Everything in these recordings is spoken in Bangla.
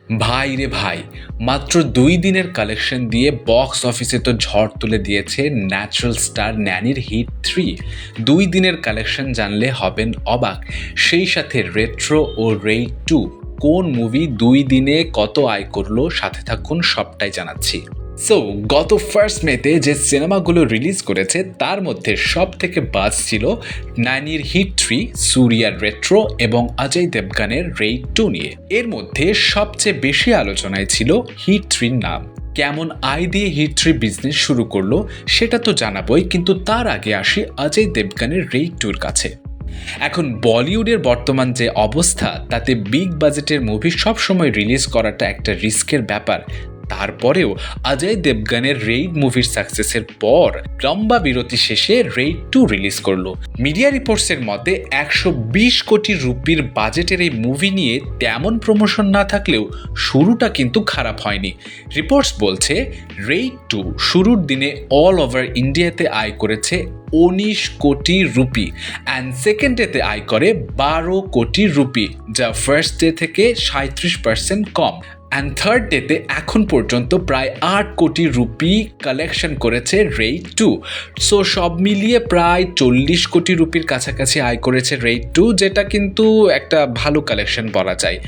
ভাই রে ভাই, মাত্র 2 দিনের কালেকশন দিয়ে বক্স অফিসে তো ঝড় তুলে দিয়েছে ন্যাচারাল স্টার ন্যানির হিট 3। 2 দিনের কালেকশন জানলে হবেন অবাক। সেই সাথে রেট্রো ও রেইড 2 কোন মুভি 2 দিনে কত আয় করলো, সাথে থাকুন সবটাই জানাচ্ছি। সো গত 1 মেতে যে সিনেমাগুলো রিলিজ করেছে তার মধ্যে সব থেকে বাজ ছিল নানির হিট 3, সুরিয়ার রেট্রো এবং অজয় দেবগানের রেইড 2 নিয়ে। এর মধ্যে সবচেয়ে বেশি আলোচনায় ছিল হিট 3 নাম। কেমন আয় দিয়ে হিট 3 বিজনেস শুরু করলো সেটা তো জানাবোই, কিন্তু তার আগে আসি অজয় দেবগানের রেইড 2-র কাছে। এখন বলিউডের বর্তমান যে অবস্থা, তাতে বিগ বাজেটের মুভি সবসময় রিলিজ করাটা একটা রিস্কের ব্যাপার। তারপরেও অজয় দেবগানের রেইড মুভির সাকসেসের পর লম্বা বিরতি শেষে রেইড 2 রিলিজ করলো। মিডিয়া রিপোর্টসের মতে 120 কোটি রুপির বাজেটের এই মুভি নিয়ে তেমন প্রমোশন না থাকলেও শুরুটা কিন্তু খারাপ হয়নি। রিপোর্টস বলছে রেইড 2 শুরুর দিনে অল ওভার ইন্ডিয়াতে আয় করেছে 19 কোটি রুপি অ্যান্ড সেকেন্ড ডেতে আয় করে 12 কোটি রুপি, যা ফার্স্ট ডে থেকে 37% কম। অ্যান্ড থার্ড ডেতে এখন পর্যন্ত প্রায় 8 কোটি রুপি কালেকশন করেছে রেইড 2। সো সব মিলিয়ে প্রায় 40 কোটি রুপির কাছাকাছি আয় করেছে রেইড 2, যেটা কিন্তু একটা ভালো কালেকশন বলা যায়।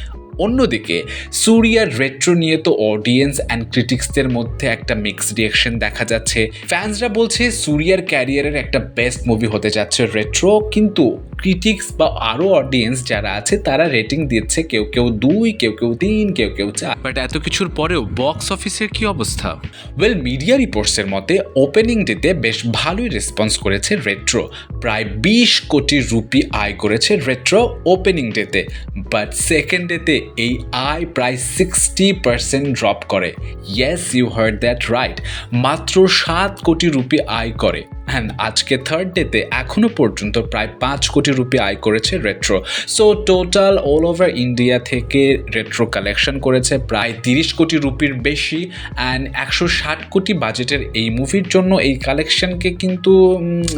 অন্যদিকে সুরিয়ার রেট্রো নিয়ে তো অডিয়েন্স অ্যান্ড ক্রিটিক্সদের মধ্যে একটা মিক্সড রিয়াকশন দেখা যাচ্ছে। ফ্যান্সরা বলছে সুরিয়ার ক্যারিয়ারের একটা বেস্ট মুভি হতে যাচ্ছে রেট্রো, কিন্তু ক্রিটিক্স বা আরও অডিয়েন্স যারা আছে তারা রেটিং দিচ্ছে কেউ কেউ 2, কেউ কেউ 3, কেউ কেউ 4। বাট এত কিছুর পরেও বক্স অফিসের কি অবস্থা? ওয়েল, মিডিয়া রিপোর্টসের মতে ওপেনিং ডেতে বেশ ভালোই রেসপন্স করেছে রেট্রো। প্রায় 20 কোটি রুপি আয় করেছে রেট্রো ওপেনিং ডেতে, বাট সেকেন্ড ডেতে এই আয় প্রায় 60% ড্রপ করে। Yes, you heard that right, মাত্র 7 কোটি রুপি আয় করে। অ্যান্ড আজকে থার্ড ডেতে এখনও পর্যন্ত প্রায় 5 কোটি রুপি আয় করেছে retro. So total all over India থেকে রেট্রো কালেকশন করেছে প্রায় 30 কোটি রুপির বেশি। অ্যান্ড 160 কোটি বাজেটের এই মুভির জন্য এই কালেকশনকে কিন্তু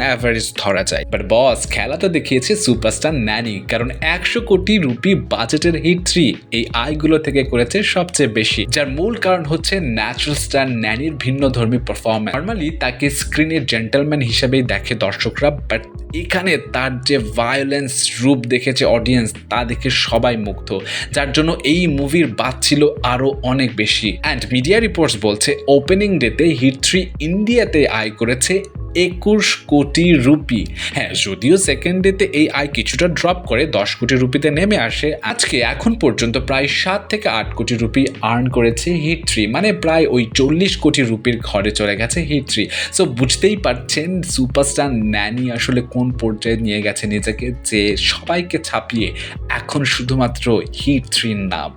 অ্যাভারেজ ধরা যায়। বাট বস, খেলা তো দেখিয়েছে সুপারস্টার ন্যানি, কারণ 100 কোটি রুপি বাজেটের হিট 3 এই আয়গুলো থেকে করেছে সবচেয়ে বেশি, যার মূল কারণ হচ্ছে ন্যাচারাল স্টার ন্যানির ভিন্নধর্মী পারফরম্যান্স। নর্মালি তাকে স্ক্রিনে জেন্টলম্যান হিসেবেই দেখে দর্শকরা, বাট এখানে তার যে ভায়োলেন্স রূপ দেখেছে অডিয়েন্স, তা দেখে সবাই মুগ্ধ, যার জন্য এই মুভির বাদ ছিল আরও অনেক বেশি। অ্যান্ড মিডিয়া রিপোর্টস বলছে ওপেনিং ডেতে হিট 3 ইন্ডিয়াতে আয় করেছে 21 কোটি রুপি। হ্যাঁ, যদিও সেকেন্ড ডেতে এই আয় কিছুটা ড্রপ করে 10 কোটি রুপিতে নেমে আসে। আজকে এখন পর্যন্ত প্রায় 7 থেকে 8 কোটি রুপি আর্ন করেছে হিট 3, মানে প্রায় ওই 40 কোটি রুপির ঘরে চলে গেছে হিট 3। সো বুঝতেই পারছেন সুপারস্টার ন্যানি আসলে কোন পর্যায়ে নিয়ে গেছে নিজেকে, যে সবাইকে ছাপিয়ে এখন শুধুমাত্র হিট 3 নাম।